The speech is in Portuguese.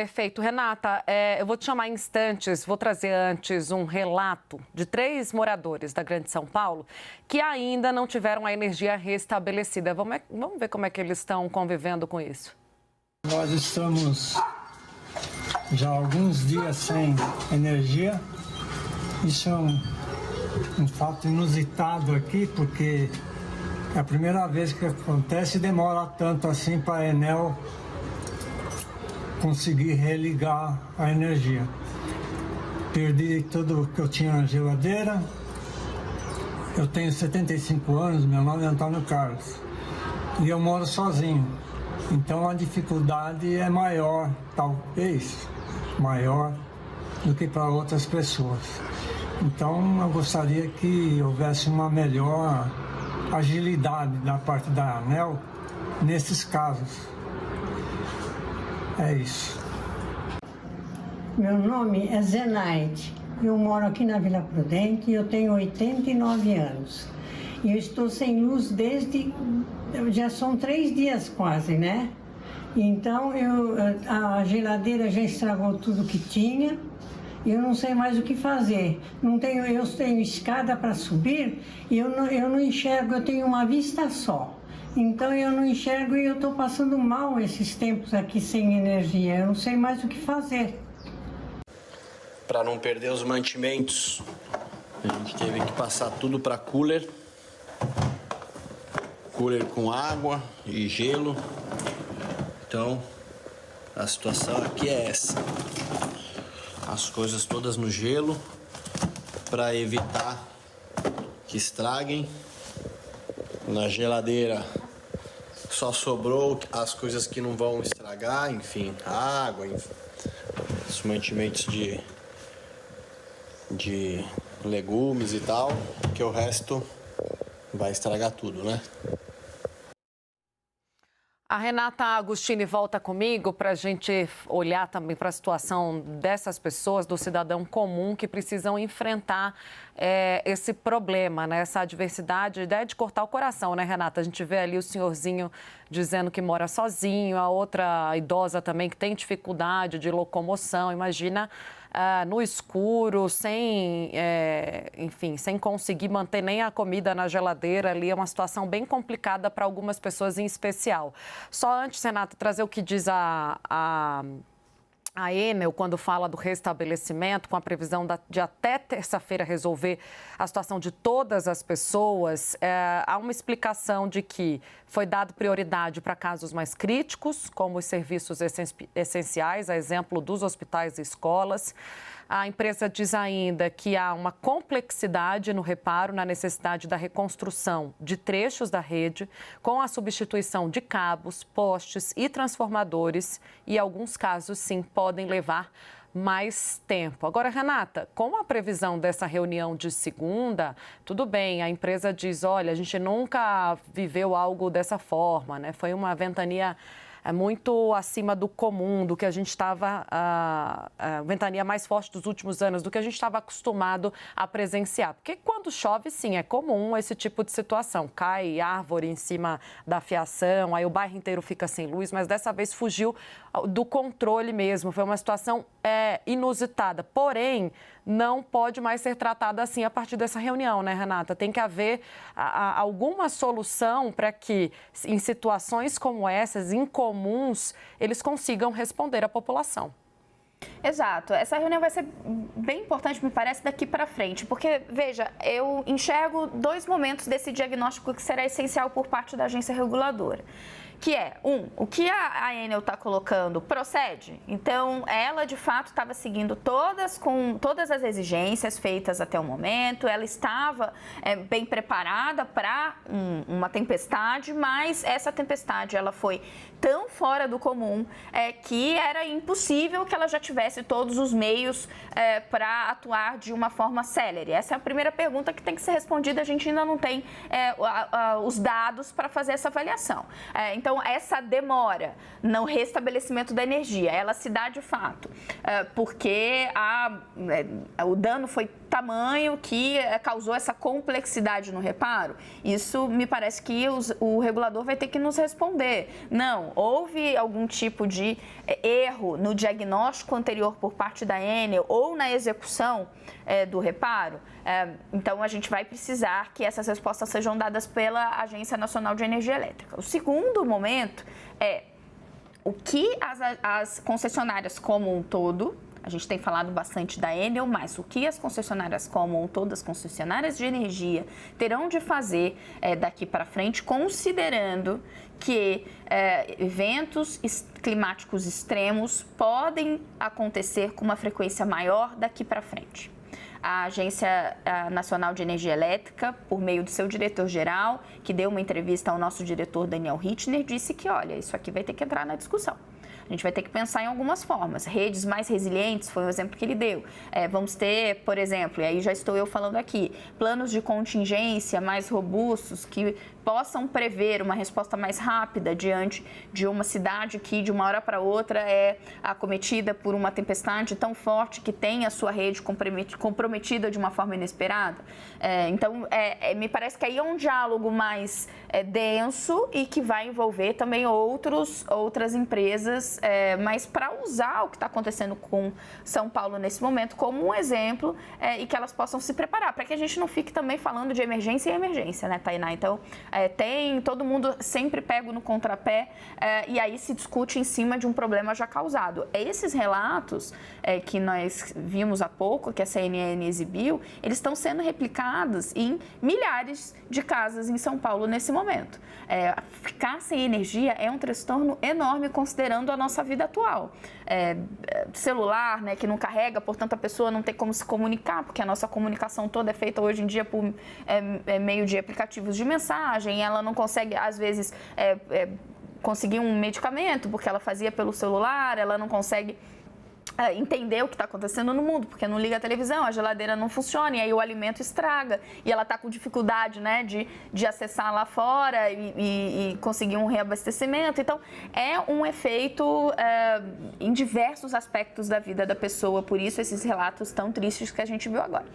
Perfeito. Renata, eu vou te chamar em instantes, vou trazer antes um relato de 3 moradores da Grande São Paulo que ainda não tiveram a energia restabelecida. Vamos ver como é que eles estão convivendo com isso. Nós estamos já há alguns dias sem energia. Isso é um fato inusitado aqui, porque é a primeira vez que acontece e demora tanto assim para a Enel conseguir religar a energia. Perdi tudo que eu tinha na geladeira. Eu tenho 75 anos, meu nome é Antônio Carlos. E eu moro sozinho. Então a dificuldade é maior, talvez maior, do que para outras pessoas. Então eu gostaria que houvesse uma melhor agilidade da parte da ANEEL nesses casos. É isso. Meu nome é Zenaide. Eu moro aqui na Vila Prudente e eu tenho 89 anos. E eu estou sem luz desde... já são 3 dias quase, né? Então a geladeira já estragou tudo que tinha. E eu não sei mais o que fazer. Eu tenho escada para subir e eu não enxergo, eu tenho uma vista só. Então eu não enxergo e eu estou passando mal esses tempos aqui sem energia. Eu não sei mais o que fazer. Para não perder os mantimentos, a gente teve que passar tudo para cooler. Cooler com água e gelo. Então, a situação aqui é essa. As coisas todas no gelo para evitar que estraguem. Na geladeira só sobrou as coisas que não vão estragar, enfim, água, os mantimentos de legumes e tal, que o resto vai estragar tudo, né? A Renata Agostini volta comigo para a gente olhar também para a situação dessas pessoas, do cidadão comum que precisam enfrentar esse problema, né? Essa adversidade, ideia de cortar o coração, né, Renata? A gente vê ali o senhorzinho dizendo que mora sozinho, a outra idosa também que tem dificuldade de locomoção, imagina... no escuro, enfim, sem conseguir manter nem a comida na geladeira ali, é uma situação bem complicada para algumas pessoas em especial. Só antes, Renata, trazer o que diz a Enel, quando fala do restabelecimento, com a previsão de até terça-feira resolver a situação de todas as pessoas, há uma explicação de que foi dado prioridade para casos mais críticos, como os serviços essenciais, a exemplo dos hospitais e escolas. A empresa diz ainda que há uma complexidade no reparo, na necessidade da reconstrução de trechos da rede, com a substituição de cabos, postes e transformadores, e alguns casos, sim, podem levar mais tempo. Agora, Renata, com a previsão dessa reunião de segunda, tudo bem, a empresa diz, olha, a gente nunca viveu algo dessa forma, né? Foi uma ventania muito acima do comum, do que a gente estava, a ventania mais forte dos últimos anos, do que a gente estava acostumado a presenciar. Porque quando chove, sim, é comum esse tipo de situação. Cai árvore em cima da fiação, aí o bairro inteiro fica sem luz, mas dessa vez fugiu do controle mesmo. Foi uma situação inusitada. Porém, não pode mais ser tratada assim a partir dessa reunião, né, Renata? Tem que haver alguma solução para que, em situações como essas, incomuns, eles consigam responder à população. Exato. Essa reunião vai ser bem importante, me parece, daqui para frente, porque, veja, eu enxergo 2 momentos desse diagnóstico que será essencial por parte da agência reguladora. Que é, o que a Enel está colocando procede? Então, ela, de fato, estava seguindo todas as exigências feitas até o momento, ela estava bem preparada para uma tempestade, mas essa tempestade ela foi tão fora do comum que era impossível que ela já tivesse todos os meios para atuar de uma forma célere. Essa é a primeira pergunta que tem que ser respondida, a gente ainda não tem os dados para fazer essa avaliação. Então, essa demora no restabelecimento da energia, ela se dá de fato, porque o dano foi tamanho que causou essa complexidade no reparo? Isso me parece que o regulador vai ter que nos responder. Não, houve algum tipo de erro no diagnóstico anterior por parte da Enel ou na execução do reparo? Então, a gente vai precisar que essas respostas sejam dadas pela Agência Nacional de Energia Elétrica. O segundo momento é o que as concessionárias como um todo, a gente tem falado bastante da Enel, mas o que as concessionárias como um todo, as concessionárias de energia, terão de fazer daqui para frente, considerando que eventos climáticos extremos podem acontecer com uma frequência maior daqui para frente. A Agência Nacional de Energia Elétrica, por meio do seu diretor-geral, que deu uma entrevista ao nosso diretor Daniel Hittner, disse que, olha, isso aqui vai ter que entrar na discussão. A gente vai ter que pensar em algumas formas. Redes mais resilientes foi o exemplo que ele deu. Vamos ter, por exemplo, e aí já estou eu falando aqui, planos de contingência mais robustos que possam prever uma resposta mais rápida diante de uma cidade que de uma hora para outra é acometida por uma tempestade tão forte que tem a sua rede comprometida de uma forma inesperada. Então, me parece que aí é um diálogo mais denso e que vai envolver também outras empresas, mas para usar o que está acontecendo com São Paulo nesse momento como um exemplo e que elas possam se preparar, para que a gente não fique também falando de emergência e emergência, né, Tainá? Então, todo mundo sempre pega no contrapé e aí se discute em cima de um problema já causado. Esses relatos que nós vimos há pouco, que a CNN exibiu, eles estão sendo replicados em milhares de casas em São Paulo nesse momento. Ficar sem energia é um transtorno enorme considerando a nossa vida atual. Celular, né, que não carrega, portanto a pessoa não tem como se comunicar, porque a nossa comunicação toda é feita hoje em dia por meio de aplicativos de mensagem, ela não consegue, às vezes, conseguir um medicamento, porque ela fazia pelo celular, ela não consegue entender o que está acontecendo no mundo, porque não liga a televisão, a geladeira não funciona, e aí o alimento estraga, e ela está com dificuldade, né, de acessar lá fora e conseguir um reabastecimento. Então, é um efeito em diversos aspectos da vida da pessoa, por isso esses relatos tão tristes que a gente viu agora.